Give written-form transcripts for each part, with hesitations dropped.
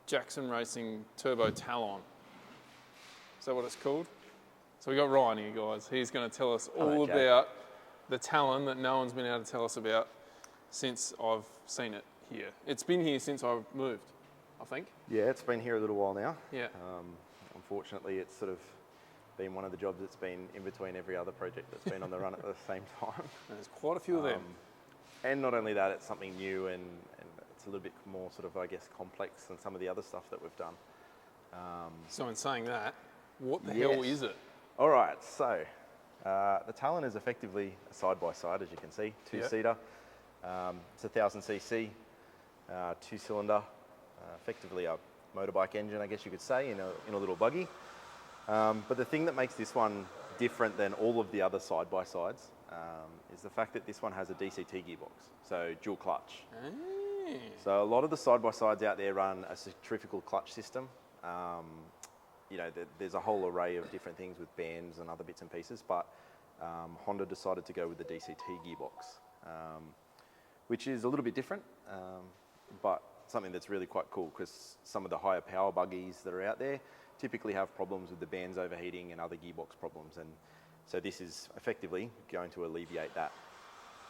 Jackson Racing Turbo Talon. Is that what it's called? So we got Ryan here, guys. He's going to tell us all about the Talon that no one's been able to tell us about since I've seen it here. It's been here since I've moved, I think. Yeah, it's been here a little while now. Yeah. Unfortunately, it's sort of been one of the jobs that's been in between every other project that's been on the run at the same time. There's quite a few of them. And not only that, it's something new and it's a little bit more sort of, I guess, complex than some of the other stuff that we've done. So in saying that, what the hell is it? All right, so the Talon is effectively a side-by-side, as you can see, two-seater. It's a 1000cc, two-cylinder, effectively a motorbike engine, I guess you could say, in a little buggy. But the thing that makes this one different than all of the other side-by-sides is the fact that this one has a DCT gearbox, so dual clutch. So a lot of the side-by-sides out there run a centrifugal clutch system. You know, there's a whole array of different things with bands and other bits and pieces, but Honda decided to go with the DCT gearbox, which is a little bit different, but something that's really quite cool because some of the higher power buggies that are out there typically have problems with the bands overheating and other gearbox problems, and so this is effectively going to alleviate that.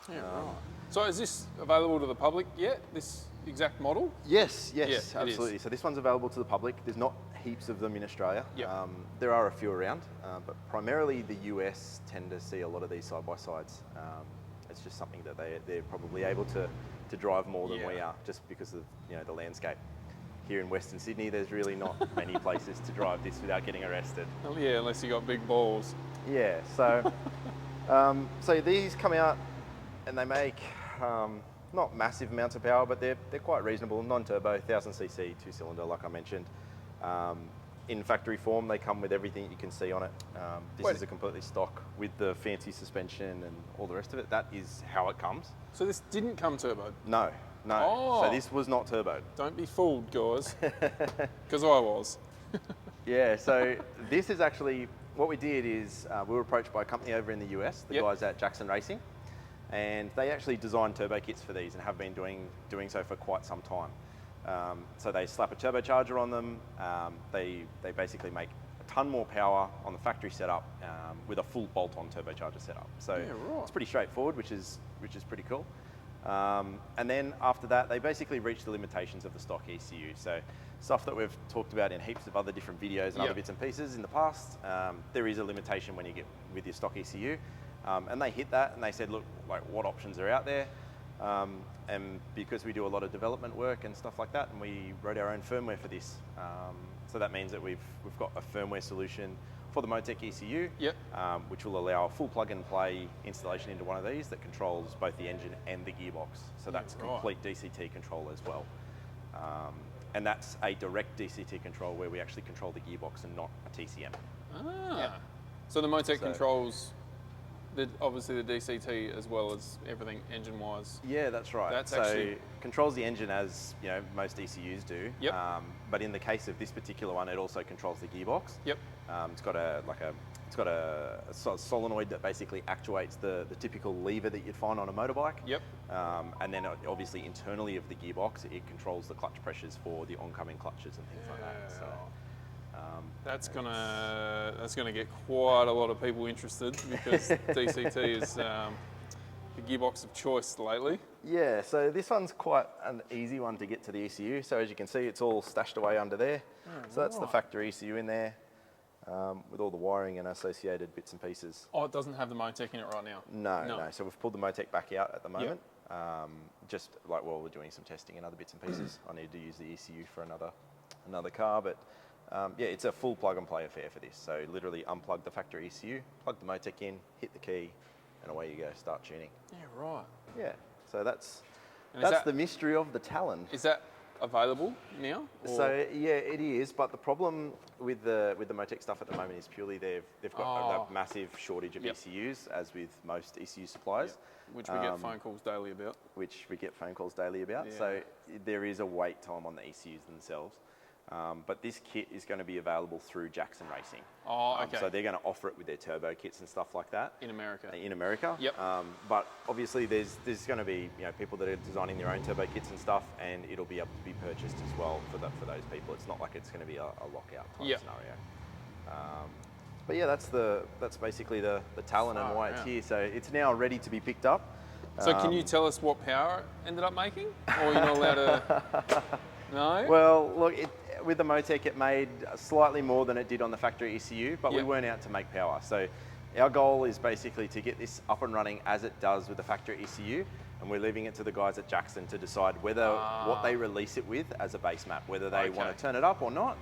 Yeah, right. So is this available to the public yet, this exact model? Yes, absolutely. So this one's available to the public. There's not heaps of them in Australia. Yep. There are a few around, but primarily the US tend to see a lot of these side-by-sides. It's just something that they're probably able to drive more than we are, just because of the landscape. Here in Western Sydney, there's really not many places to drive this without getting arrested. Oh, yeah, unless you got big balls. Yeah, so so these come out and they make not massive amounts of power, but they're quite reasonable. Non-turbo, 1000cc, two-cylinder, like I mentioned. In factory form, they come with everything you can see on it. This is a completely stock with the fancy suspension and all the rest of it. That is how it comes. So this didn't come turbo? No. Oh. So this was not turbo. Don't be fooled, guys, because I was. Yeah, so this is actually, what we did is we were approached by a company over in the US, the guys at Jackson Racing, and they actually designed turbo kits for these and have been doing so for quite some time. So they slap a turbocharger on them. They basically make a ton more power on the factory setup with a full bolt-on turbocharger setup. So it's pretty straightforward, which is pretty cool. And then after that, they basically reach the limitations of the stock ECU. So stuff that we've talked about in heaps of other different videos and other bits and pieces in the past, there is a limitation when you get with your stock ECU. And they hit that and they said, look, like, what options are out there? And because we do a lot of development work and stuff like that, and we wrote our own firmware for this. So that means that we've got a firmware solution for the Motec ECU, which will allow a full plug-and-play installation into one of these that controls both the engine and the gearbox. So that's complete DCT control as well. And that's a direct DCT control where we actually control the gearbox and not a TCM. So the Motec controls obviously the DCT as well as everything engine-wise. Yeah, that's right. So controls the engine as most ECUs do. But in the case of this particular one, it also controls the gearbox. It's got a solenoid that basically actuates the typical lever that you'd find on a motorbike. And then obviously internally of the gearbox, it controls the clutch pressures for the oncoming clutches and things like that. So. That's gonna get quite a lot of people interested because DCT is the gearbox of choice lately. Yeah, so this one's quite an easy one to get to the ECU. So as you can see, it's all stashed away under there. So that's the factory ECU in there with all the wiring and associated bits and pieces. Oh, it doesn't have the Motec in it right now? No. So we've pulled the Motec back out at the moment. Just like while we're doing some testing and other bits and pieces. I need to use the ECU for another car, but it's a full plug-and-play affair for this. So literally unplug the factory ECU, plug the Motec in, hit the key, and away you go, start tuning. Yeah, right. Yeah, so that's the mystery of the Talon. Is that available now? Or? So yeah, it is, but the problem with the Motec stuff at the moment is purely they've got a massive shortage of ECUs, as with most ECU suppliers. Which we get phone calls daily about. So there is a wait time on the ECUs themselves. But this kit is going to be available through Jackson Racing. Oh, okay. So they're going to offer it with their turbo kits and stuff like that. In America. In America. Yep. But obviously there's going to be people that are designing their own turbo kits and stuff, and it'll be able to be purchased as well for those people. It's not like it's going to be a lockout type scenario. But yeah, that's basically the Talon and why it's here. So it's now ready to be picked up. So can you tell us what power it ended up making? Or you're not allowed to? No? Well, look, with the Motec it made slightly more than it did on the factory ECU, but we weren't out to make power. So our goal is basically to get this up and running as it does with the factory ECU, and we're leaving it to the guys at Jackson to decide whether what they release it with as a base map, whether they want to turn it up or not.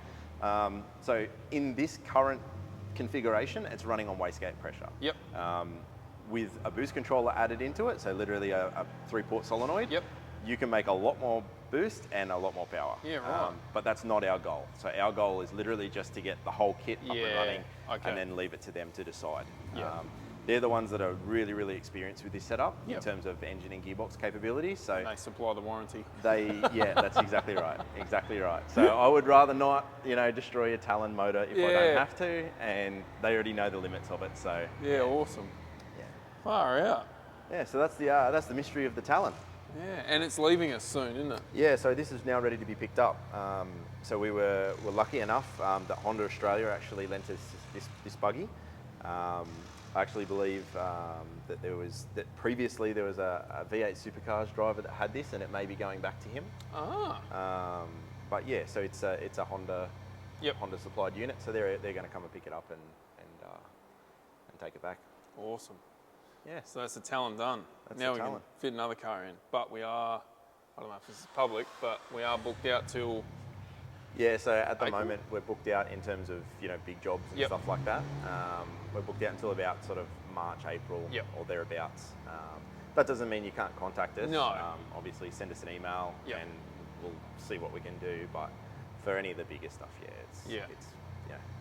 So in this current configuration, it's running on wastegate pressure. Yep. With a boost controller added into it, so literally a 3-port solenoid, yep, you can make a lot more boost and a lot more power. Yeah, right. But that's not our goal. So our goal is literally just to get the whole kit up and running, and then leave it to them to decide. Yeah. They're the ones that are really, really experienced with this setup in terms of engine and gearbox capabilities. So and they supply the warranty. That's exactly right. Exactly right. So I would rather not, destroy a Talon motor if I don't have to, and they already know the limits of it. So awesome. Yeah. Far out. Yeah. So that's the mystery of the Talon. Yeah, and it's leaving us soon, isn't it? Yeah, so this is now ready to be picked up. So we were lucky enough that Honda Australia actually lent us this buggy. I actually believe that previously there was a V8 Supercars driver that had this, and it may be going back to him. But yeah, so it's a Honda Honda supplied unit, so they're going to come and pick it up and take it back. Awesome. Yeah. So that's the Talon done. That's now the we Talon. can fit another car in, but we are, I don't know if this is public, but we are booked out till. Yeah, so at the moment we're booked out in terms of big jobs and stuff like that. We're booked out until about sort of March, April or thereabouts. That doesn't mean you can't contact us. No. Obviously send us an email and we'll see what we can do. But for any of the bigger stuff, we're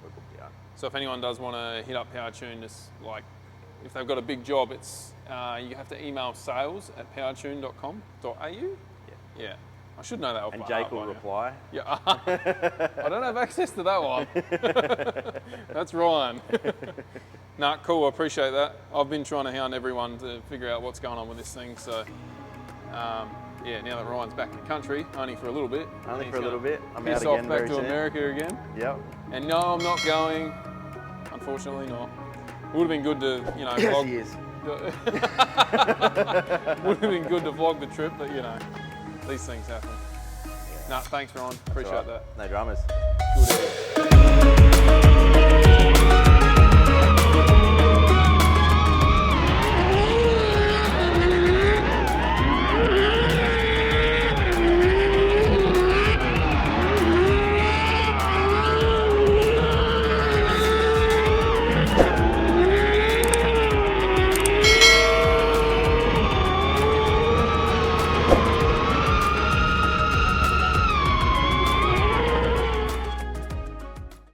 booked out. So if anyone does want to hit up Powertune, just like if they've got a big job, it's you have to email sales@powertune.com.au. Yeah. I should know that off and by Jake heart will by reply. Now. Yeah. I don't have access to that one. That's Ryan. Nah, cool, I appreciate that. I've been trying to hound everyone to figure out what's going on with this thing, so now that Ryan's back in the country, only for a little bit. Only for a little bit. I'm out again again back very to soon. America again. Yep. And no, I'm not going. Unfortunately not. Would have been good to, Yes, vlog. he is. Would have been good to vlog the trip, but these things happen. Nah, thanks Ryan, appreciate that. No dramas. Good.